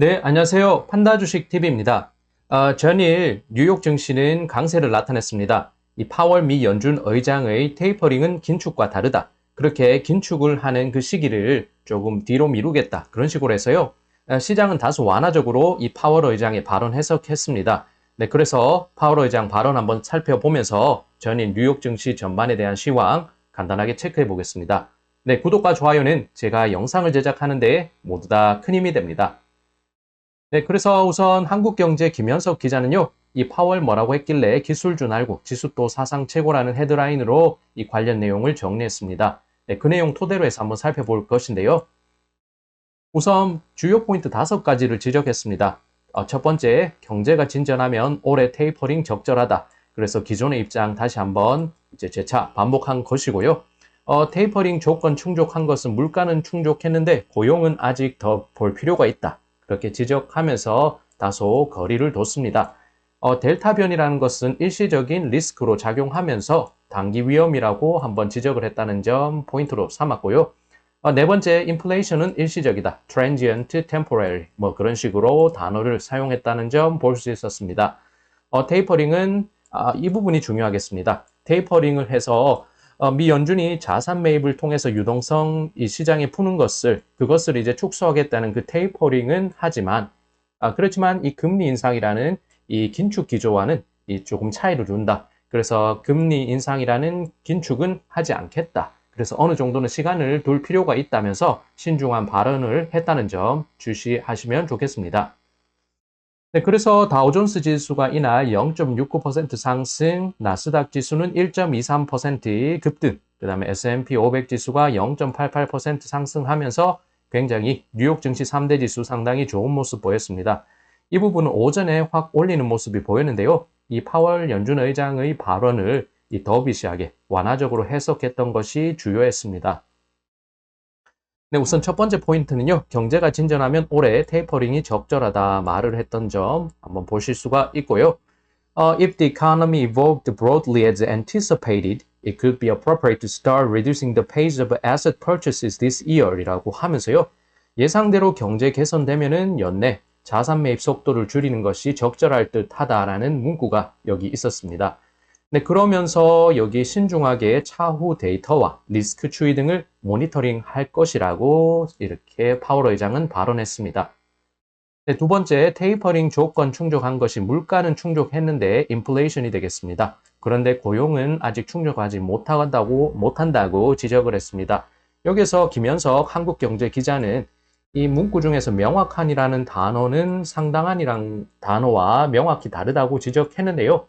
네, 안녕하세요. 판다 주식 TV입니다. 전일 뉴욕 증시는 강세를 나타냈습니다. 이 파월 미 연준 의장의 테이퍼링은 긴축과 다르다. 그렇게 긴축을 하는 그 시기를 조금 뒤로 미루겠다. 그런 식으로 해서요. 시장은 다소 완화적으로 이 파월 의장의 발언 해석했습니다. 네, 그래서 파월 의장 발언 한번 살펴보면서 전일 뉴욕 증시 전반에 대한 시황 간단하게 체크해 보겠습니다. 네, 구독과 좋아요는 제가 영상을 제작하는데 모두 다 큰 힘이 됩니다. 네, 그래서 우선 한국경제 김현석 기자는요, 이 파월 뭐라고 했길래 기술주 날고 지수 또 사상 최고라는 헤드라인으로 이 관련 내용을 정리했습니다. 네, 그 내용 토대로 해서 한번 살펴볼 것인데요. 우선 주요 포인트 5가지를 지적했습니다. 첫 번째, 경제가 진전하면 올해 테이퍼링 적절하다. 그래서 기존의 입장 다시 한번 이제 재차 반복한 것이고요. 테이퍼링 조건 충족한 것은 물가는 충족했는데 고용은 아직 더 볼 필요가 있다. 그렇게 지적하면서 다소 거리를 뒀습니다. 델타 변이라는 것은 일시적인 리스크로 작용하면서 단기 위험이라고 한번 지적을 했다는 점 포인트로 삼았고요. 네 번째, 인플레이션은 일시적이다. transient, temporary 뭐 그런 식으로 단어를 사용했다는 점 볼 수 있었습니다. 테이퍼링은 이 부분이 중요하겠습니다. 테이퍼링을 해서 미 연준이 자산 매입을 통해서 유동성 이 시장에 푸는 그것을 이제 축소하겠다는 그 테이퍼링은 하지만 그렇지만 이 금리 인상이라는 이 긴축 기조와는 이 조금 차이를 둔다. 그래서 금리 인상이라는 긴축은 하지 않겠다. 그래서 어느 정도는 시간을 둘 필요가 있다면서 신중한 발언을 했다는 점 주시하시면 좋겠습니다. 네, 그래서 다우존스 지수가 이날 0.69% 상승, 나스닥 지수는 1.23% 급등, 그 다음에 S&P 500 지수가 0.88% 상승하면서 굉장히 뉴욕 증시 3대 지수 상당히 좋은 모습 보였습니다. 이 부분은 오전에 확 올리는 모습이 보였는데요. 이 파월 연준 의장의 발언을 이 더비시하게 완화적으로 해석했던 것이 주요했습니다. 네, 우선 첫 번째 포인트는요. 경제가 진전하면 올해 테이퍼링이 적절하다 말을 했던 점 한번 보실 수가 있고요. If the economy evolved broadly as anticipated, it could be appropriate to start reducing the pace of asset purchases this year 이라고 하면서요. 예상대로 경제 개선되면은 연내 자산 매입 속도를 줄이는 것이 적절할 듯하다라는 문구가 여기 있었습니다. 네, 그러면서 여기 신중하게 차후 데이터와 리스크 추이 등을 모니터링 할 것이라고 이렇게 파월 의장은 발언했습니다. 네, 두 번째, 테이퍼링 조건 충족한 것이 물가는 충족했는데 인플레이션이 되겠습니다. 그런데 고용은 아직 충족하지 못한다고 지적을 했습니다. 여기서 김현석 한국경제 기자는 이 문구 중에서 명확한이라는 단어는 상당한이란 단어와 명확히 다르다고 지적했는데요.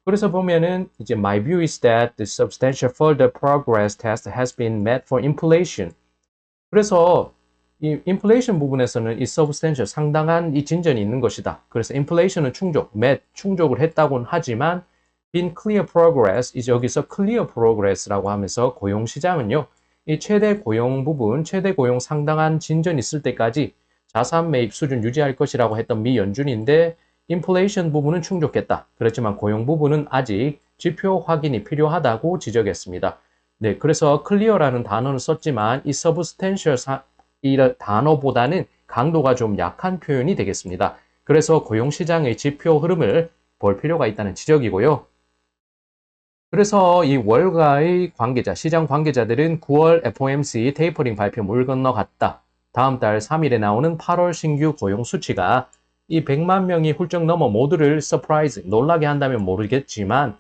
그래서 보면은 이제 my view is that the substantial further progress test has been met for inflation. 그래서 이 인플레이션 부분에서는 이 substantial 상당한 이 진전이 있는 것이다. 그래서 inflation은 충족을 했다고는 하지만 been clear progress 이제 여기서 clear progress라고 하면서 고용 시장은요. 이 최대 고용 상당한 진전이 있을 때까지 자산 매입 수준 유지할 것이라고 했던 미 연준인데 인플레이션 부분은 충족했다. 그렇지만 고용 부분은 아직 지표 확인이 필요하다고 지적했습니다. 네, 그래서 클리어라는 단어를 썼지만 이 substantial 이 단어보다는 강도가 좀 약한 표현이 되겠습니다. 그래서 고용 시장의 지표 흐름을 볼 필요가 있다는 지적이고요. 그래서 이 월가의 시장 관계자들은 9월 FOMC 테이퍼링 발표 물 건너갔다. 다음 달 3일에 나오는 8월 신규 고용 수치가 이 100만 명이 훌쩍 넘어 모두를 놀라게 한다면 모르겠지만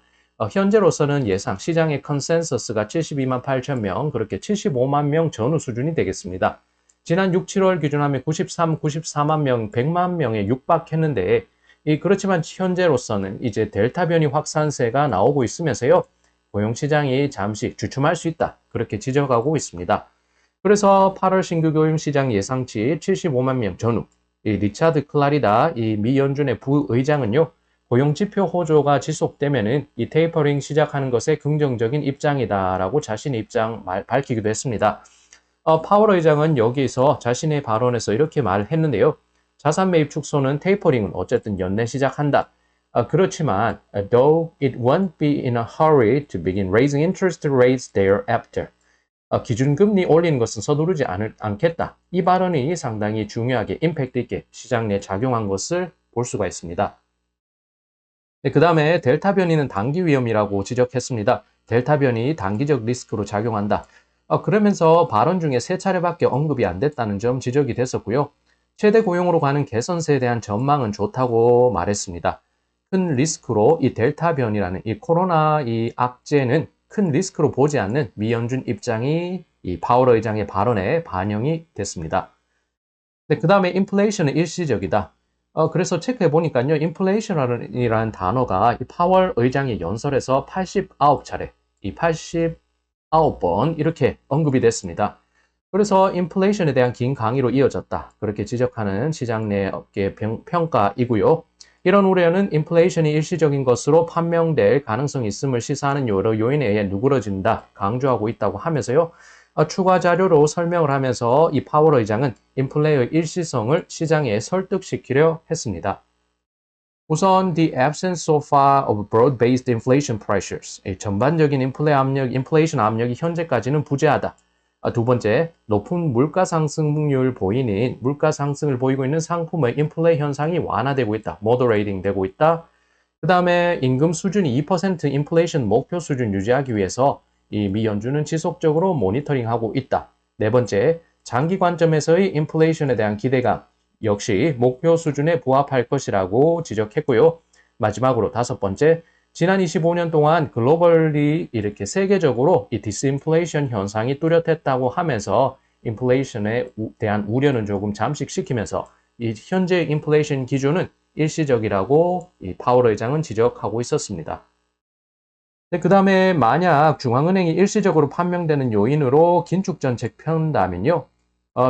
현재로서는 예상 시장의 컨센서스가 72만 8천 명, 그렇게 75만 명 전후 수준이 되겠습니다. 지난 6, 7월 기준하면 94만 명, 100만 명에 육박했는데 그렇지만 현재로서는 이제 델타 변이 확산세가 나오고 있으면서요. 고용 시장이 잠시 주춤할 수 있다. 그렇게 지적하고 있습니다. 그래서 8월 신규 고용 시장 예상치 75만 명 전후 이 리차드 클라리다 이 미 연준의 부의장은요. 고용 지표 호조가 지속되면은 이 테이퍼링 시작하는 것에 긍정적인 입장이다라고 자신의 입장 밝히기도 했습니다. 파월 의장은 여기서 자신의 발언에서 이렇게 말을 했는데요. 자산 매입 축소는 테이퍼링은 어쨌든 연내 시작한다. 그렇지만 though it won't be in a hurry to begin raising interest rates thereafter. 기준금리 올리는 것은 서두르지 않겠다. 이 발언이 상당히 중요하게 임팩트 있게 시장 내에 작용한 것을 볼 수가 있습니다. 네, 그 다음에 델타 변이는 단기 위험이라고 지적했습니다. 델타 변이 단기적 리스크로 작용한다. 그러면서 발언 중에 3차례밖에 언급이 안 됐다는 점 지적이 됐었고요. 최대 고용으로 가는 개선세에 대한 전망은 좋다고 말했습니다. 큰 리스크로 이 델타 변이라는 이 코로나 이 악재는 큰 리스크로 보지 않는 미 연준 입장이 이 파월 의장의 발언에 반영이 됐습니다. 네, 그 다음에 인플레이션은 일시적이다. 그래서 체크해 보니까요, 인플레이션이라는 단어가 이 파월 의장의 연설에서 89차례, 이 89번 이렇게 언급이 됐습니다. 그래서 인플레이션에 대한 긴 강의로 이어졌다. 그렇게 지적하는 시장 내 업계 평가이고요. 이런 우려는 인플레이션이 일시적인 것으로 판명될 가능성이 있음을 시사하는 여러 요인에 의해 누그러진다. 강조하고 있다고 하면서요. 추가 자료로 설명을 하면서 이 파월 의장은 인플레의 일시성을 시장에 설득시키려 했습니다. 우선 the absence so far of broad-based inflation pressures. 전반적인 인플레이션 압력이 현재까지는 부재하다. 두 번째, 높은 물가 상승률 보이는 물가 상승을 보이고 있는 상품의 인플레 현상이 완화되고 있다. moderating 되고 있다. 그 다음에 임금 수준이 2% 인플레이션 목표 수준 유지하기 위해서 이 미 연준은 지속적으로 모니터링하고 있다. 네 번째, 장기 관점에서의 인플레이션에 대한 기대감 역시 목표 수준에 부합할 것이라고 지적했고요. 마지막으로 5번째, 지난 25년 동안 글로벌리 이렇게 세계적으로 이 디스인플레이션 현상이 뚜렷했다고 하면서 인플레이션에 대한 우려는 조금 잠식시키면서 이 현재 인플레이션 기준은 일시적이라고 이 파월 의장은 지적하고 있었습니다. 네, 그 다음에 만약 중앙은행이 일시적으로 판명되는 요인으로 긴축 정책 편다면요.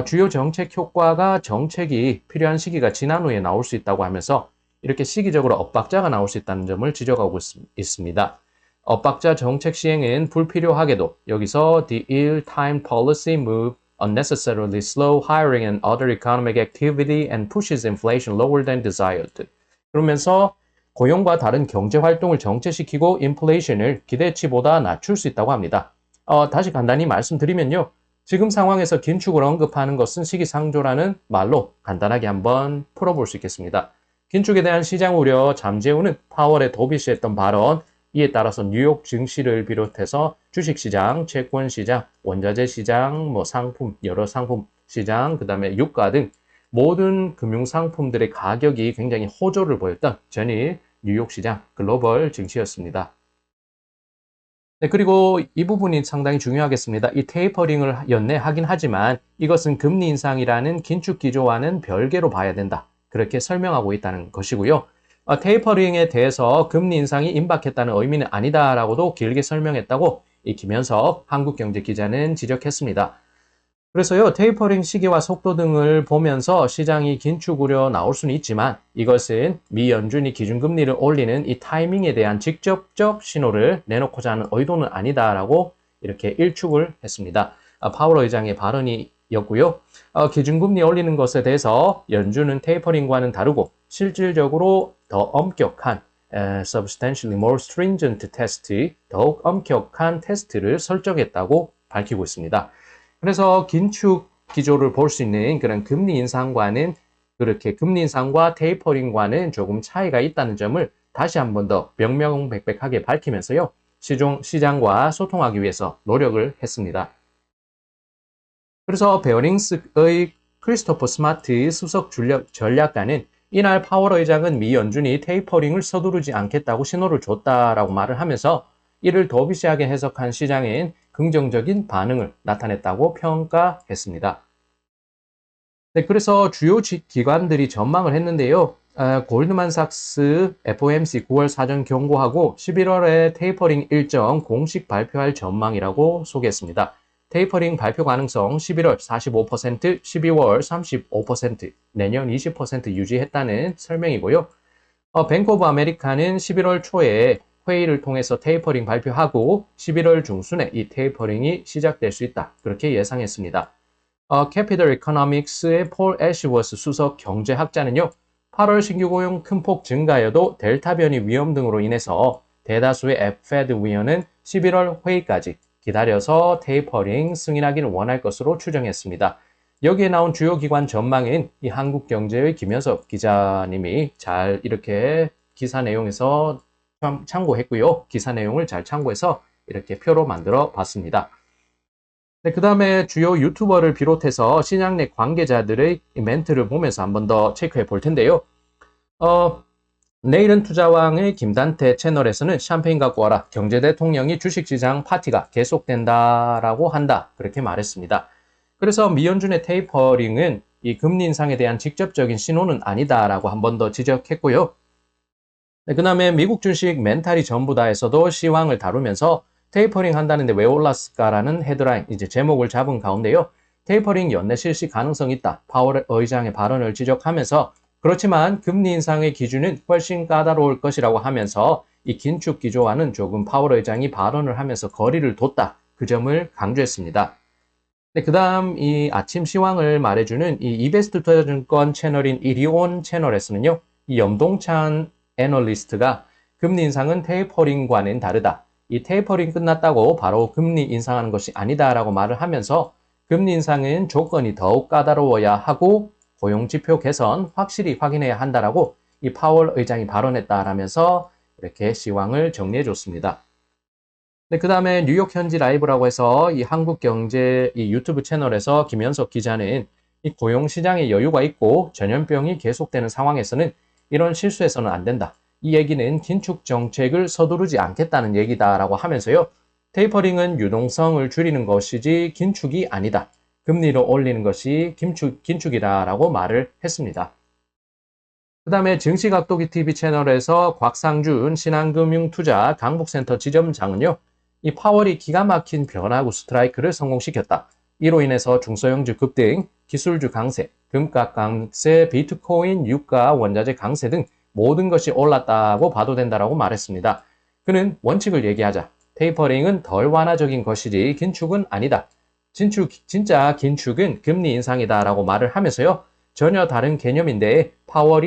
주요 정책 효과가 정책이 필요한 시기가 지난 후에 나올 수 있다고 하면서 이렇게 시기적으로 엇박자가 나올 수 있다는 점을 지적하고 있습니다. 엇박자 정책 시행은 불필요하게도 여기서 the ill-timed policy move unnecessarily slow hiring and other economic activity and pushes inflation lower than desired. 그러면서 고용과 다른 경제 활동을 정체시키고 인플레이션을 기대치보다 낮출 수 있다고 합니다. 다시 간단히 말씀드리면요. 지금 상황에서 긴축을 언급하는 것은 시기상조라는 말로 간단하게 한번 풀어볼 수 있겠습니다. 긴축에 대한 시장 우려 잠재우는 파월의 도비시 했던 발언, 이에 따라서 뉴욕 증시를 비롯해서 주식시장, 채권시장, 원자재 시장, 상품, 여러 상품 시장, 그 다음에 유가 등 모든 금융상품들의 가격이 굉장히 호조를 보였던 전일 뉴욕 시장 글로벌 증시였습니다. 네, 그리고 이 부분이 상당히 중요하겠습니다. 이 테이퍼링을 연내하긴 하지만 이것은 금리 인상이라는 긴축 기조와는 별개로 봐야 된다. 그렇게 설명하고 있다는 것이고요. 테이퍼링에 대해서 금리 인상이 임박했다는 의미는 아니다라고도 길게 설명했다고 이 김현석 한국경제 기자는 지적했습니다. 그래서요, 테이퍼링 시기와 속도 등을 보면서 시장이 긴축 우려 나올 수는 있지만 이것은 미 연준이 기준금리를 올리는 이 타이밍에 대한 직접적 신호를 내놓고자 하는 의도는 아니다라고 이렇게 일축을 했습니다. 파월 의장의 발언이었고요. 기준금리 올리는 것에 대해서 연준은 테이퍼링과는 다르고 실질적으로 더 엄격한 substantially more stringent test, 더욱 엄격한 테스트를 설정했다고 밝히고 있습니다. 그래서 긴축 기조를 볼 수 있는 그런 금리 인상과는 그렇게 금리 인상과 테이퍼링과는 조금 차이가 있다는 점을 다시 한 번 더 명명백백하게 밝히면서요. 시장과 소통하기 위해서 노력을 했습니다. 그래서 베어링스의 크리스토퍼 스마트 수석 전략가는 이날 파월 의장은 미 연준이 테이퍼링을 서두르지 않겠다고 신호를 줬다라고 말을 하면서 이를 도비시하게 해석한 시장엔 긍정적인 반응을 나타냈다고 평가했습니다. 네, 그래서 주요 기관들이 전망을 했는데요. 골드만삭스 FOMC 9월 사전 경고하고 11월에 테이퍼링 일정 공식 발표할 전망이라고 소개했습니다. 테이퍼링 발표 가능성 11월 45%, 12월 35%, 내년 20% 유지했다는 설명이고요. 뱅크 오브 아메리카는 11월 초에 회의를 통해서 테이퍼링 발표하고 11월 중순에 이 테이퍼링이 시작될 수 있다. 그렇게 예상했습니다. 캐피털 이코노믹스의 폴 애쉬워스 수석 경제학자는요. 8월 신규 고용 큰 폭 증가여도 델타 변이 위험 등으로 인해서 대다수의 FED 위원은 11월 회의까지 기다려서 테이퍼링 승인하기를 원할 것으로 추정했습니다. 여기에 나온 주요 기관 전망인 이 한국경제의 김현석 기자님이 잘 이렇게 기사 내용에서 참고했고요. 기사 내용을 잘 참고해서 이렇게 표로 만들어 봤습니다. 네, 그 다음에 주요 유튜버를 비롯해서 시장 내 관계자들의 멘트를 보면서 한번 더 체크해 볼 텐데요. 내일은 투자왕의 김단태 채널에서는 샴페인 갖고 와라. 경제대통령이 주식시장 파티가 계속된다라고 한다. 그렇게 말했습니다. 그래서 미연준의 테이퍼링은 이 금리 인상에 대한 직접적인 신호는 아니다라고 한 번 더 지적했고요. 네, 그 다음에 미국 주식 멘탈이 전부다에서도 시황을 다루면서 테이퍼링 한다는데 왜 올랐을까라는 헤드라인, 이제 제목을 잡은 가운데요. 테이퍼링 연내 실시 가능성이 있다. 파월 의장의 발언을 지적하면서 그렇지만 금리 인상의 기준은 훨씬 까다로울 것이라고 하면서 이 긴축 기조와는 조금 파월 의장이 발언을 하면서 거리를 뒀다. 그 점을 강조했습니다. 네, 그 다음 이 아침 시황을 말해주는 이 이베스트 투자증권 채널인 이리온 채널에서는요. 이 염동찬 애널리스트가 금리 인상은 테이퍼링과는 다르다. 이 테이퍼링 끝났다고 바로 금리 인상하는 것이 아니다라고 말을 하면서 금리 인상은 조건이 더욱 까다로워야 하고 고용지표 개선 확실히 확인해야 한다라고 이 파월 의장이 발언했다라면서 이렇게 시황을 정리해 줬습니다. 네, 그 다음에 뉴욕 현지 라이브라고 해서 이 한국경제 이 유튜브 채널에서 김현석 기자는 이 고용시장에 여유가 있고 전염병이 계속되는 상황에서는 이런 실수해서는 안 된다. 이 얘기는 긴축 정책을 서두르지 않겠다는 얘기다라고 하면서요. 테이퍼링은 유동성을 줄이는 것이지 긴축이 아니다. 금리를 올리는 것이 긴축이다라고 말을 했습니다. 그 다음에 증시각도기 TV 채널에서 곽상준 신한금융투자 강북센터 지점장은요. 이 파월이 기가 막힌 변화구 스트라이크를 성공시켰다. 이로 인해서 중소형주 급등, 기술주 강세, 금가 강세, 비트코인, 유가, 원자재 강세 등 모든 것이 올랐다고 봐도 된다고 말했습니다. 그는 원칙을 얘기하자. 테이퍼링은 덜 완화적인 것이지 긴축은 아니다. 진짜 긴축은 금리 인상이다라고 말을 하면서요. 전혀 다른 개념인데 파월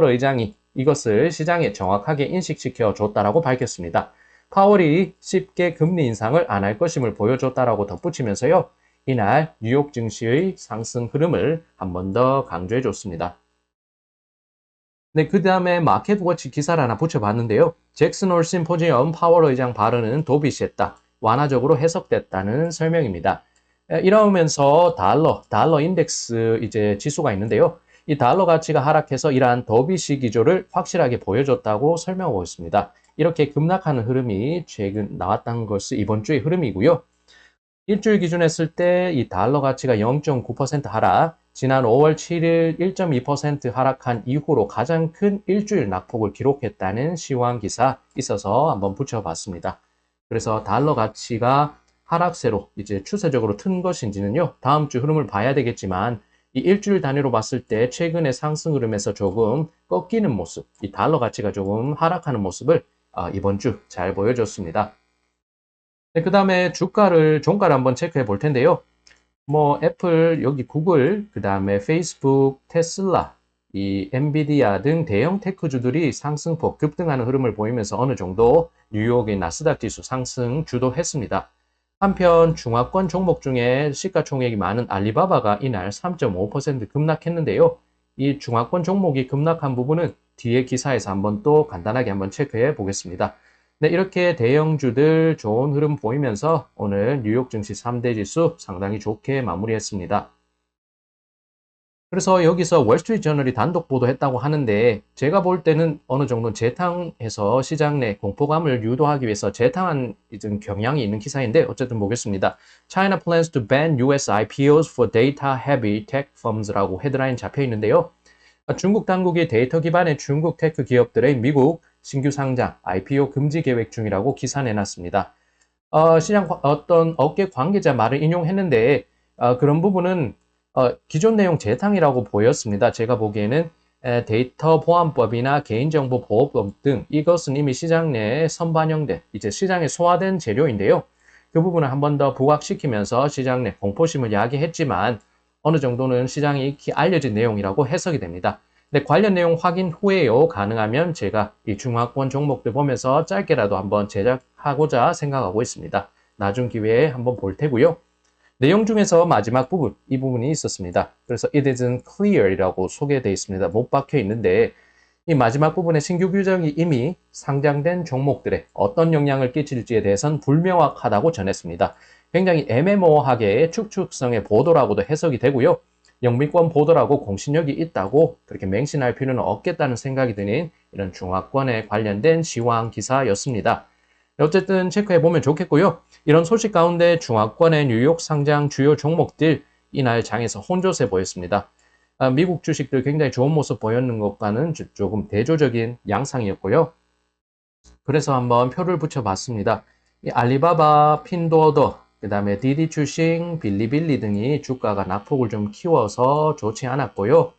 의장이 이것을 시장에 정확하게 인식시켜 줬다라고 밝혔습니다. 파월이 쉽게 금리 인상을 안 할 것임을 보여줬다라고 덧붙이면서요. 이날 뉴욕 증시의 상승 흐름을 한 번 더 강조해 줬습니다. 네, 그 다음에 마켓워치 기사를 하나 붙여봤는데요. 잭슨 홀 심포지엄 파월 의장 발언은 도비시했다. 완화적으로 해석됐다는 설명입니다. 이러면서 달러 인덱스 이제 지수가 있는데요. 이 달러 가치가 하락해서 이러한 더비시 기조를 확실하게 보여줬다고 설명하고 있습니다. 이렇게 급락하는 흐름이 최근 나왔다는 것이 이번 주의 흐름이고요. 일주일 기준 했을 때 이 달러 가치가 0.9% 하락, 지난 5월 7일 1.2% 하락한 이후로 가장 큰 일주일 낙폭을 기록했다는 시황 기사 있어서 한번 붙여봤습니다. 그래서 달러 가치가 하락세로 이제 추세적으로 튼 것인지는요, 다음 주 흐름을 봐야 되겠지만 이 일주일 단위로 봤을 때 최근의 상승 흐름에서 조금 꺾이는 모습, 이 달러 가치가 조금 하락하는 모습을 이번 주 잘 보여줬습니다. 네, 그 다음에 종가를 한번 체크해 볼 텐데요. 뭐 애플, 여기 구글, 그 다음에 페이스북, 테슬라, 이 엔비디아 등 대형 테크주들이 상승폭 급등하는 흐름을 보이면서 어느 정도 뉴욕의 나스닥 지수 상승 주도했습니다. 한편 중화권 종목 중에 시가총액이 많은 알리바바가 이날 3.5% 급락했는데요. 이 중화권 종목이 급락한 부분은 뒤에 기사에서 한번 또 간단하게 한번 체크해 보겠습니다. 네, 이렇게 대형주들 좋은 흐름 보이면서 오늘 뉴욕 증시 3대 지수 상당히 좋게 마무리했습니다. 그래서 여기서 월스트리트 저널이 단독 보도했다고 하는데 제가 볼 때는 어느 정도 재탕해서 시장 내 공포감을 유도하기 위해서 재탕한 경향이 있는 기사인데 어쨌든 보겠습니다. China plans to ban US IPOs for data heavy tech firms라고 헤드라인 잡혀 있는데요. 중국 당국이 데이터 기반의 중국 테크 기업들의 미국 신규 상장 IPO 금지 계획 중이라고 기사 내놨습니다. 시장 어떤 업계 관계자 말을 인용했는데 그런 부분은 기존 내용 재탕이라고 보였습니다. 제가 보기에는 데이터 보안법이나 개인정보 보호법 등 이것은 이미 시장 내에 선반영된 이제 시장에 소화된 재료인데요. 그 부분을 한 번 더 부각시키면서 시장 내 공포심을 야기했지만 어느 정도는 시장에 익히 알려진 내용이라고 해석이 됩니다. 근데 관련 내용 확인 후에요. 가능하면 제가 이 중화권 종목들 보면서 짧게라도 한번 제작하고자 생각하고 있습니다. 나중 기회에 한번 볼 테고요. 내용 중에서 마지막 부분, 이 부분이 있었습니다. 그래서 it isn't clear 이라고 소개되어 있습니다. 못 박혀 있는데 이 마지막 부분에 신규 규정이 이미 상장된 종목들에 어떤 영향을 끼칠지에 대해서는 불명확하다고 전했습니다. 굉장히 애매모호하게 축축성의 보도라고도 해석이 되고요. 영미권 보도라고 공신력이 있다고 그렇게 맹신할 필요는 없겠다는 생각이 드는 이런 중화권에 관련된 시황 기사였습니다. 어쨌든 체크해보면 좋겠고요. 이런 소식 가운데 중화권의 뉴욕 상장 주요 종목들 이날 장에서 혼조세 보였습니다. 미국 주식들 굉장히 좋은 모습 보였는 것과는 조금 대조적인 양상이었고요. 그래서 한번 표를 붙여봤습니다. 이 알리바바, 핀도어더, 그 다음에 디디 주식, 빌리빌리 등이 주가가 낙폭을 좀 키워서 좋지 않았고요.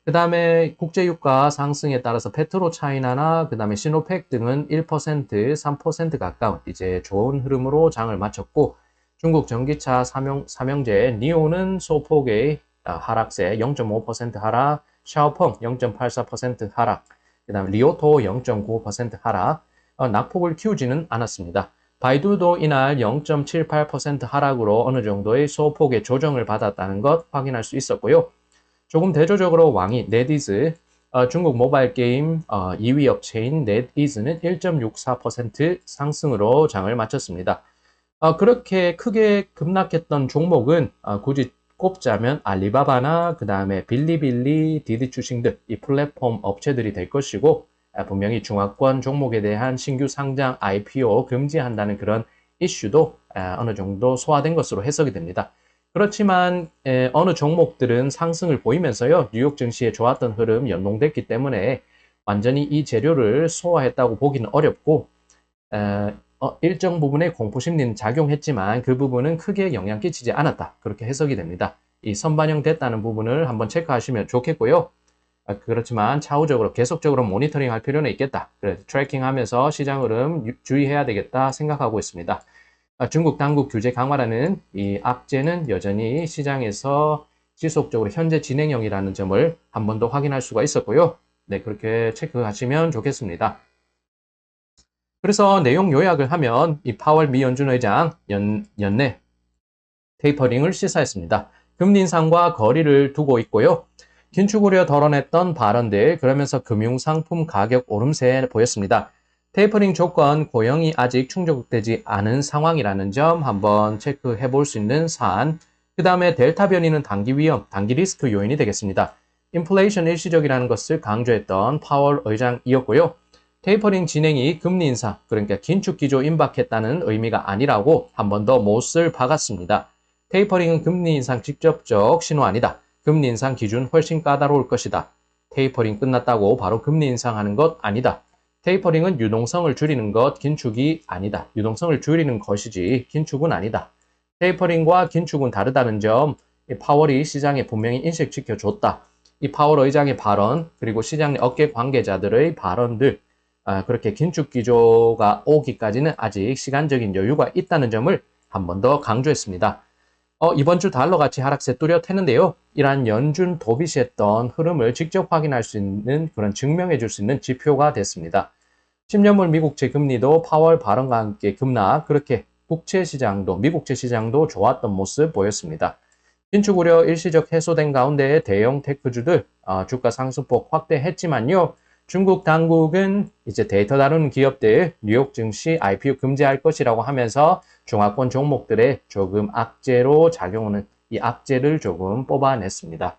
그 다음에 국제유가 상승에 따라서 페트로차이나나 그 다음에 시노팩 등은 1%, 3% 가까운 이제 좋은 흐름으로 장을 마쳤고 중국 전기차 삼형제 니오는 소폭의 하락세 0.5% 하락, 샤오펑 0.84% 하락, 그 다음에 리오토 0.9% 하락, 낙폭을 키우지는 않았습니다. 바이두도 이날 0.78% 하락으로 어느 정도의 소폭의 조정을 받았다는 것 확인할 수 있었고요. 조금 대조적으로 왕이 넷이즈, 중국 모바일 게임 2위 업체인 넷이즈는 1.64% 상승으로 장을 마쳤습니다. 그렇게 크게 급락했던 종목은 굳이 꼽자면 알리바바나 그 다음에 빌리빌리, 디디 주식 등 이 플랫폼 업체들이 될 것이고 분명히 중화권 종목에 대한 신규 상장 IPO 금지한다는 그런 이슈도 어느 정도 소화된 것으로 해석이 됩니다. 그렇지만 어느 종목들은 상승을 보이면서요. 뉴욕 증시에 좋았던 흐름 연동됐기 때문에 완전히 이 재료를 소화했다고 보기는 어렵고 일정 부분의 공포심리는 작용했지만 그 부분은 크게 영향 끼치지 않았다. 그렇게 해석이 됩니다. 이 선반영 됐다는 부분을 한번 체크하시면 좋겠고요. 그렇지만 차후적으로 계속적으로 모니터링 할 필요는 있겠다. 그래서 트래킹하면서 시장 흐름 주의해야 되겠다 생각하고 있습니다. 중국 당국 규제 강화라는 이 악재는 여전히 시장에서 지속적으로 현재 진행형이라는 점을 한 번 더 확인할 수가 있었고요. 네, 그렇게 체크하시면 좋겠습니다. 그래서 내용 요약을 하면 이 파월 미 연준 의장 연내 테이퍼링을 시사했습니다. 금리 인상과 거리를 두고 있고요. 긴축 우려 덜어냈던 발언들 그러면서 금융상품 가격 오름세 보였습니다. 테이퍼링 조건 고용이 아직 충족되지 않은 상황이라는 점 한번 체크해 볼 수 있는 사안. 그 다음에 델타 변이는 단기 위험, 단기 리스크 요인이 되겠습니다. 인플레이션 일시적이라는 것을 강조했던 파월 의장이었고요. 테이퍼링 진행이 금리 인상, 그러니까 긴축 기조 임박했다는 의미가 아니라고 한 번 더 못을 박았습니다. 테이퍼링은 금리 인상 직접적 신호 아니다. 금리 인상 기준 훨씬 까다로울 것이다. 테이퍼링 끝났다고 바로 금리 인상하는 것 아니다. 테이퍼링은 유동성을 줄이는 것, 긴축이 아니다. 유동성을 줄이는 것이지 긴축은 아니다. 테이퍼링과 긴축은 다르다는 점, 파월이 시장에 분명히 인식시켜줬다. 이 파월 의장의 발언, 그리고 시장 업계 관계자들의 발언들, 그렇게 긴축 기조가 오기까지는 아직 시간적인 여유가 있다는 점을 한 번 더 강조했습니다. 이번 주 달러같이 하락세 뚜렷했는데요. 이러한 연준 도비시했던 흐름을 직접 확인할 수 있는 그런 증명해 줄 수 있는 지표가 됐습니다. 10년물 미국채 금리도 파월 발언과 함께 급락, 그렇게 국채 시장도, 미국채 시장도 좋았던 모습 보였습니다. 긴축 우려 일시적 해소된 가운데 대형 테크주들 주가 상승폭 확대했지만요. 중국 당국은 이제 데이터 다루는 기업들 뉴욕 증시 IPO 금지할 것이라고 하면서 중화권 종목들에 조금 악재로 작용하는 이 악재를 조금 뽑아냈습니다.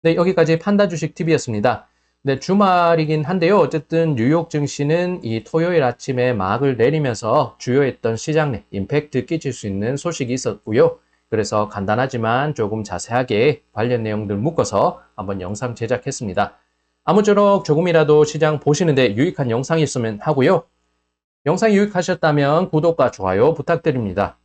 네, 여기까지 판다 주식 TV였습니다. 네, 주말이긴 한데요. 어쨌든 뉴욕 증시는 이 토요일 아침에 막을 내리면서 주요했던 시장 내 임팩트 끼칠 수 있는 소식이 있었고요. 그래서 간단하지만 조금 자세하게 관련 내용들 묶어서 한번 영상 제작했습니다. 아무쪼록 조금이라도 시장 보시는데 유익한 영상이 있으면 하고요. 영상이 유익하셨다면 구독과 좋아요 부탁드립니다.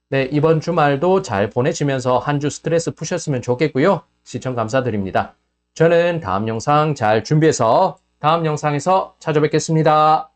네, 이번 주말도 잘 보내시면서 한 주 스트레스 푸셨으면 좋겠고요. 시청 감사드립니다. 저는 다음 영상 잘 준비해서 다음 영상에서 찾아뵙겠습니다.